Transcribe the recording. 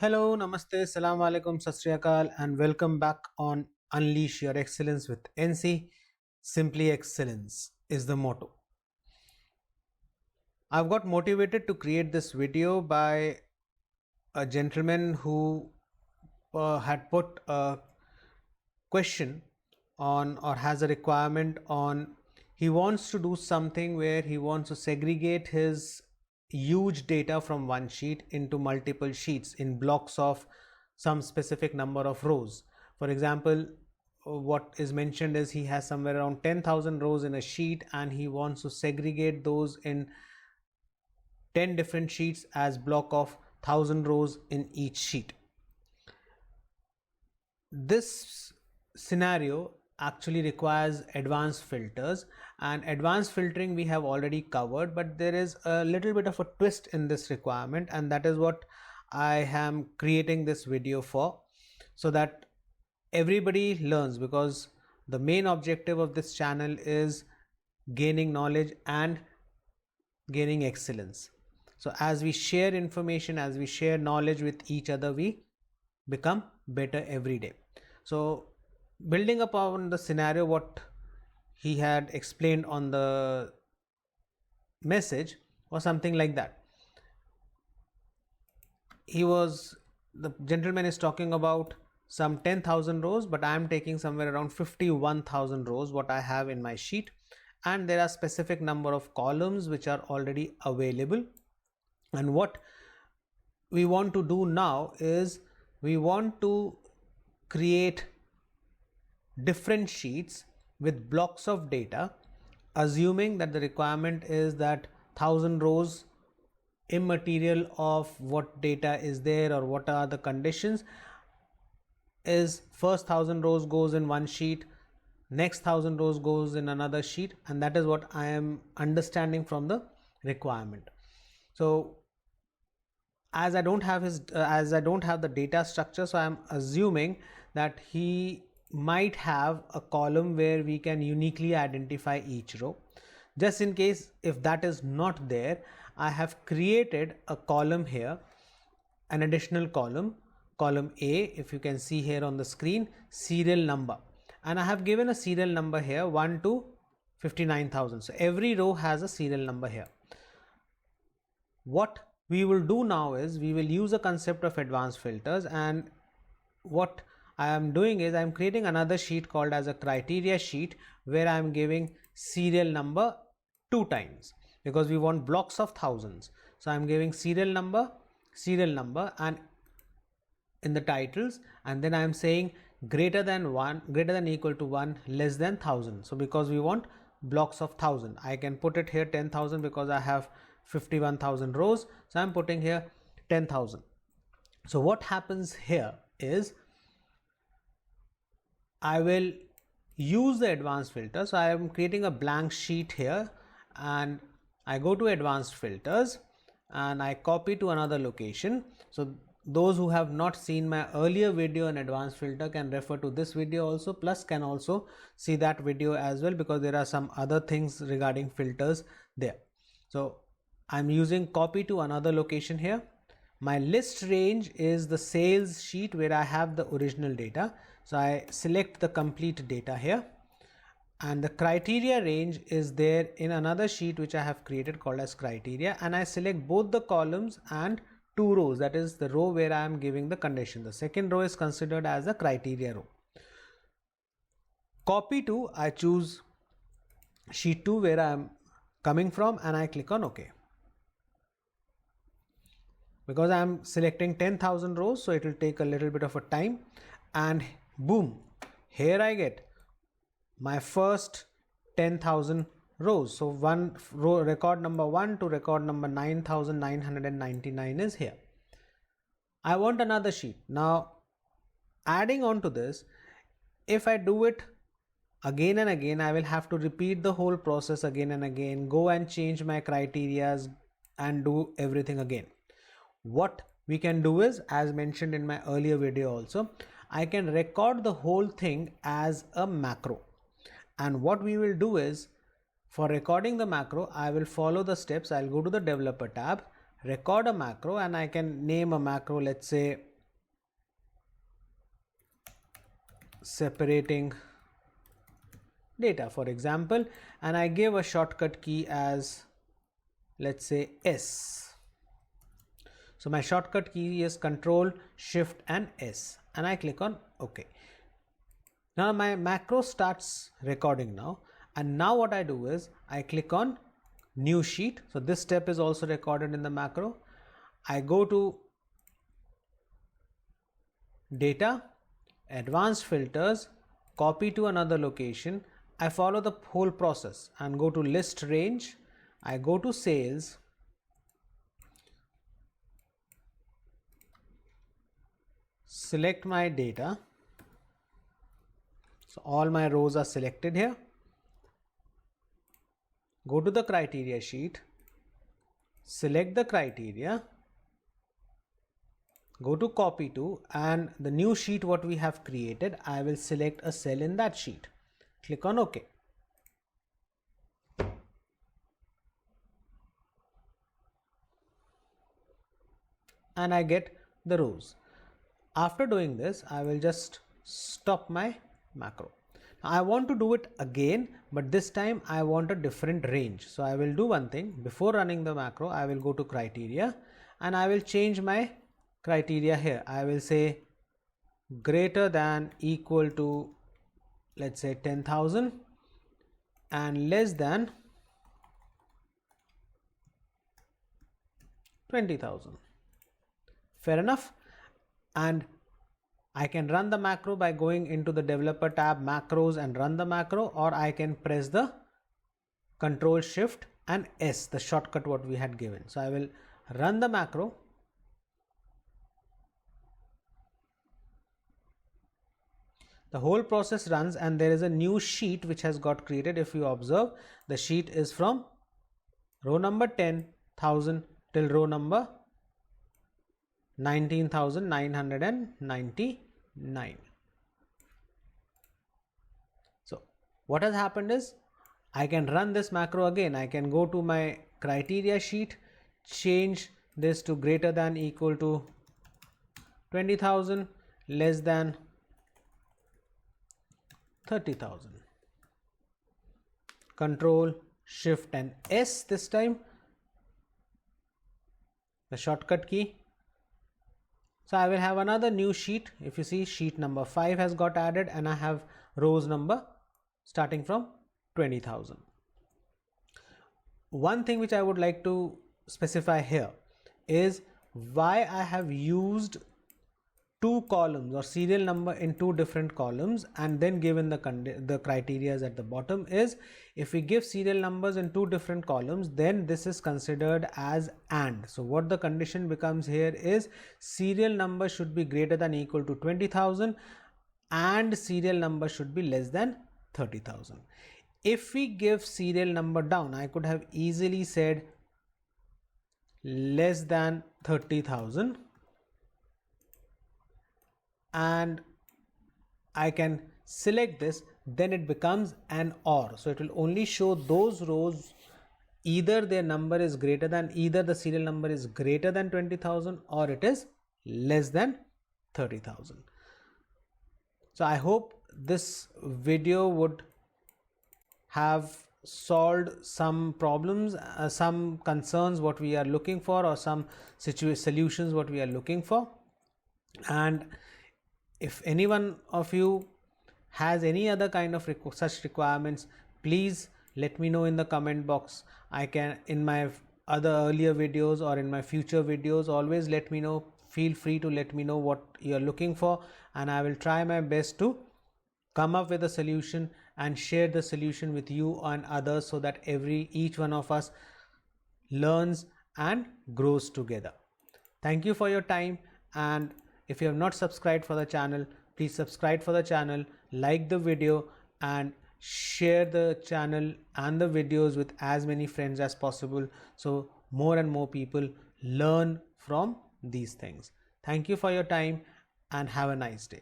Hello, Namaste, Salam Alaikum, Sat Sri Akal, and welcome back on Unleash Your Excellence with NC. Simply Excellence is the motto. I've got motivated to create this video by a gentleman who had put a question on or has a requirement on. He wants to do something where he wants to segregate his huge data from one sheet into multiple sheets in blocks of some specific number of rows. For example, what is mentioned is he has somewhere around 10,000 rows in a sheet and he wants to segregate those in 10 different sheets as block of 1000 rows in each sheet. This scenario actually requires advanced filters, and advanced filtering we have already covered, but there is a little bit of a twist in this requirement, and that is what I am creating this video for, so that everybody learns, because the main objective of this channel is gaining knowledge and gaining excellence. So as we share information, as we share knowledge with each other, we become better every day. So building upon the scenario what he had explained on the message or something like that, the gentleman is talking about some 10,000 rows, but I am taking somewhere around 51,000 rows what I have in my sheet, and there are specific number of columns which are already available. And what we want to do now is we want to create different sheets with blocks of data, assuming that the requirement is that 1000 rows immaterial of what data is there or what are the conditions, is first 1000 rows goes in one sheet, next 1000 rows goes in another sheet, and that is what I am understanding from the requirement. So as I don't have the data structure, so I am assuming that he might have a column where we can uniquely identify each row. Just in case if that is not there, I have created a column here, an additional column A, if you can see here on the screen, serial number, and I have given a serial number here 1 to 59,000. So every row has a serial number here. What we will do now is we will use a concept of advanced filters, and what I am doing is I am creating another sheet called as a criteria sheet, where I am giving serial number 2 times, because we want blocks of thousands. So I am giving serial number and in the titles, and then I am saying greater than equal to 1, less than 1000. So because we want blocks of 1000, I can put it here 10,000 because I have 51,000 rows, so I am putting here 10,000. So what happens here is I will use the advanced filter. So I am creating a blank sheet here, and I go to advanced filters and I copy to another location. So those who have not seen my earlier video on advanced filter can refer to this video also, plus can also see that video as well, because there are some other things regarding filters there. So I'm using copy to another location here. My list range is the sales sheet where I have the original data. So I select the complete data here, and the criteria range is there in another sheet which I have created called as criteria, and I select both the columns and 2 rows, that is the row where I am giving the condition. The second row is considered as a criteria row. Copy to, I choose sheet 2 where I am coming from, and I click on OK. Because I am selecting 10,000 rows, so it will take a little bit of a time, and boom, here I get my first 10,000 rows. So one row, record number 1 to record number 9,999 is here. I want another sheet. Now adding on to this, if I do it again and again, I will have to repeat the whole process again and again, go and change my criterias and do everything again. What we can do is, as mentioned in my earlier video also, I can record the whole thing as a macro. And what we will do is, for recording the macro, I will follow the steps. I'll go to the developer tab, record a macro, and I can name a macro, let's say separating data, for example, and I give a shortcut key as, let's say, S. So my shortcut key is Control Shift and S, and I click on OK. Now my macro starts recording now, and now what I do is I click on New Sheet. So this step is also recorded in the macro. I go to Data, Advanced Filters, copy to another location. I follow the whole process and go to List Range. I go to Sales, select my data. So all my rows are selected here. Go to the criteria sheet, select the criteria, go to copy to, and the new sheet what we have created, I will select a cell in that sheet. Click on OK. And I get the rows. After doing this, I will just stop my macro. Now, I want to do it again, but this time I want a different range. So I will do one thing. Before running the macro, I will go to criteria and I will change my criteria here. I will say greater than equal to, let's say, 10,000 and less than 20,000. Fair enough. And I can run the macro by going into the developer tab, macros, and run the macro, or I can press the Control Shift and S, the shortcut what we had given. So I will run the macro. The whole process runs and there is a new sheet which has got created. If you observe, the sheet is from row number 10,000 till row number 19,999. So what has happened is I can run this macro again. I can go to my criteria sheet, change this to greater than equal to 20,000, less than 30,000. Control Shift and S this time, the shortcut key. So I will have another new sheet. If you see, sheet number 5 has got added and I have rows number starting from 20,000. One thing which I would like to specify here is why I have used two columns or serial number in two different columns and then given the criteria at the bottom is, if we give serial numbers in two different columns, then this is considered as AND. So what the condition becomes here is serial number should be greater than equal to 20,000 and serial number should be less than 30,000. If we give serial number down, I could have easily said less than 30,000 and I can select this, then it becomes an OR. So it will only show those rows either their number is greater than, either the serial number is greater than 20,000 or it is less than 30,000. So I hope this video would have solved some problems, some concerns what we are looking for, or some solutions what we are looking for. And if any one of you has any other kind of such requirements, please let me know in the comment box. I can, in my other earlier videos or in my future videos, always let me know. Feel free to let me know what you are looking for, and I will try my best to come up with a solution and share the solution with you and others, so that each one of us learns and grows together. Thank you for your time, and if you have not subscribed for the channel, please subscribe for the channel, like the video and share the channel and the videos with as many friends as possible, so more and more people learn from these things. Thank you for your time and have a nice day.